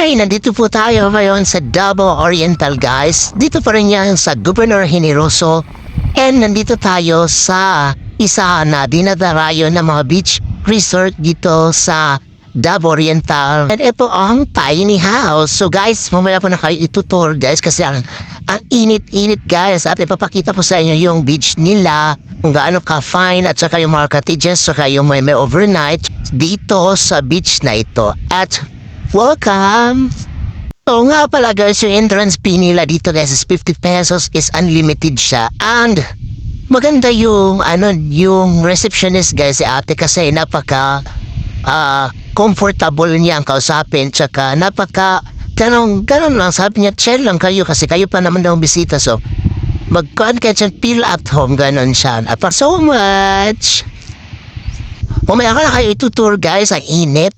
Hi! Nandito po tayo ngayon sa Davao Oriental guys. Dito pa rin yan sa Governor Generoso. And nandito tayo sa isa na dinadarayo ng mga beach resort dito sa Davao Oriental. And ito ang tiny house. So guys, mamaya po na kayo itutur guys kasi ang init-init guys. At ipapakita po sa inyo yung beach nila, kung gaano ka-fine at saka yung mga cottages, saka yung may overnight dito sa beach na ito. At welcome! So nga pala guys, yung entrance fee nila dito guys is 50 pesos, is unlimited siya. And maganda yung yung receptionist guys si ate kasi napaka comfortable niya ang kausapin, tsaka napaka ganun lang, sabi niya chill lang kayo kasi kayo pa naman daw bisita, so magkuhan kayo dyan, feel at home, ganun siya. Apart so much, mamaya ka na kayo itutur guys, ang init.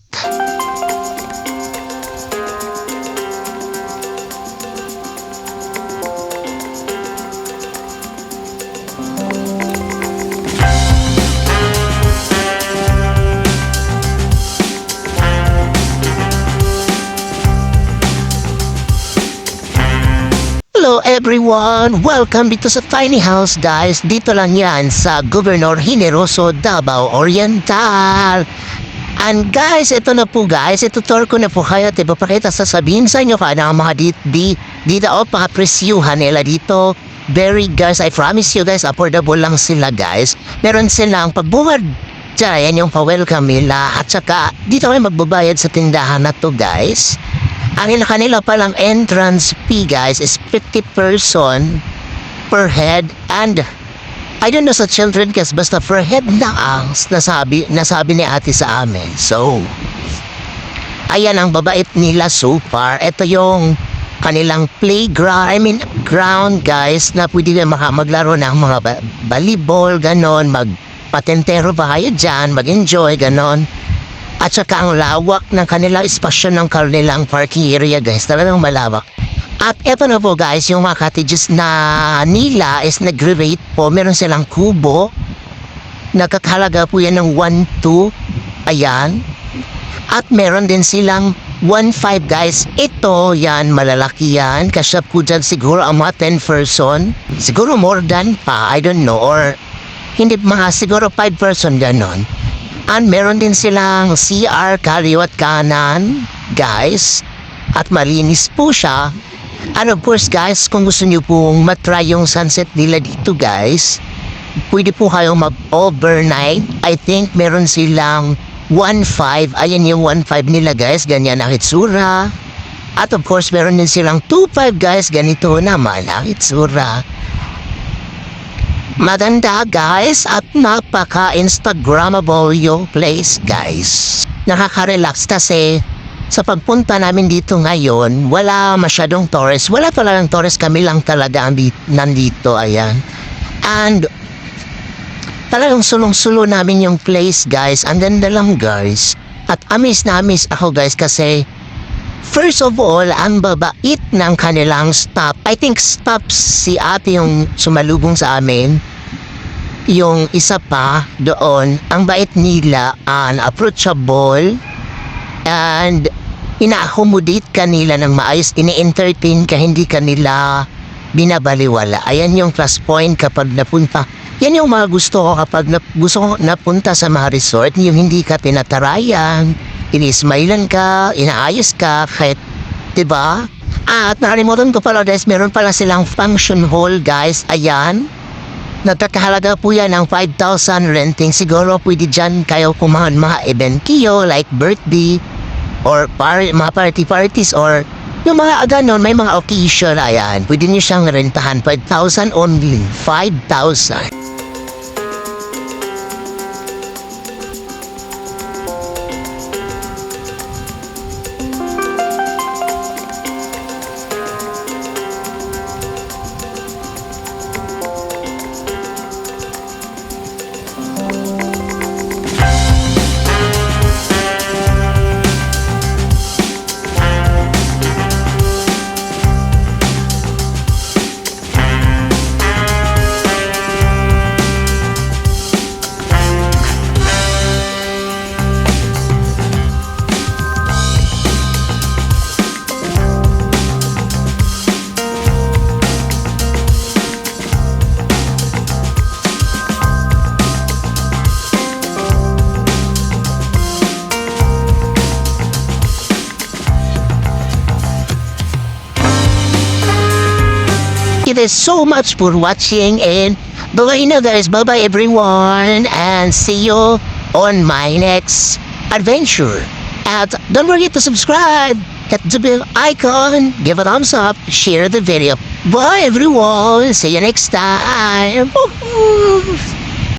Hello everyone! Welcome dito sa Tiny House guys. Dito lang yan sa Governor Generoso, Davao Oriental. And guys, ito na po guys. Itutur ko na po kayo at ipapakita sasabihin sa inyo ka na mga dito o pakapresyuhan nila dito. Very guys, I promise you guys, affordable lang sila guys. Meron silang pagbungad dyan, yan yung pa-welcome nila. At saka dito kayo magbabayad sa tindahan na to guys. Ang kanila palang entrance fee guys is 50 person per head, and I don't know sa children kasi basta per head na ang nasabi ni ate sa amin. So ayan ang babait nila so far. Ito yung kanilang ground guys na pwede maglaro ng mga volleyball, ganon, magpatentero ba kayo dyan, mag-enjoy, ganon. At saka ang lawak ng kanilang espasyo ng kanilang parking area guys, talagang malawak. At eto na po guys, yung mga cottages na nila is nagre-rate po. Meron silang kubo, nagkakahalaga po yan ng 1-2, ayan. At meron din silang 1-5 guys. Ito yan, malalaki yan, kasi po dyan siguro ang mga 10 person, siguro more than pa, I don't know, or hindi mga siguro 5 person ganon. And meron din silang CR kaliwat kanan, guys. At malinis po siya. And of course, guys, kung gusto niyo pong matry yung sunset nila dito, guys, pwede po kayong mag-overnight. I think meron silang 1-5. Ayan yung 1-5 nila, guys. Ganyan ang itsura. At of course, meron din silang 2-5, guys. Ganito naman ang itsura. Maganda guys at napaka-instagrammable yung place guys. Nakaka-relax kasi sa pagpunta namin dito ngayon, wala masyadong tourist. Wala talagang tourist, kami lang talaga ang nandito, ayan. And talagang sulong-sulo namin yung place guys. Ang ganda lang guys. At amis na amis ako guys kasi first of all, ang babait ng kanilang staff. I think staff si ate yung sumalubong sa amin. Yung isa pa doon, ang bait nila, approachable, and ina-accommodate kanila ng maayos, ini-entertain ka, hindi kanila binabaliwala. Ayan yung plus point kapag napunta. Yan yung mga gusto ko kapag gusto ko napunta sa mga resort, yung hindi ka tinatarayan, inismailan ka, inaayos ka, kahit, diba? At nakalimutan ko pala guys, meron pala silang function hall guys, ayan. Nagkakahalaga po yan ng 5,000 renting. Siguro pwede dyan kayo kumahan mga event kiyo like birthday or mga parties or yung mga ganon, may mga occasion, ayan. Pwede nyo siyang rentahan, 5,000 only, 5,000. you guys so much for watching and bye-bye na guys. Bye-bye everyone and see you on my next adventure. And don't forget to subscribe, hit the bell icon, give a thumbs up, share the video. Bye everyone. See you next time.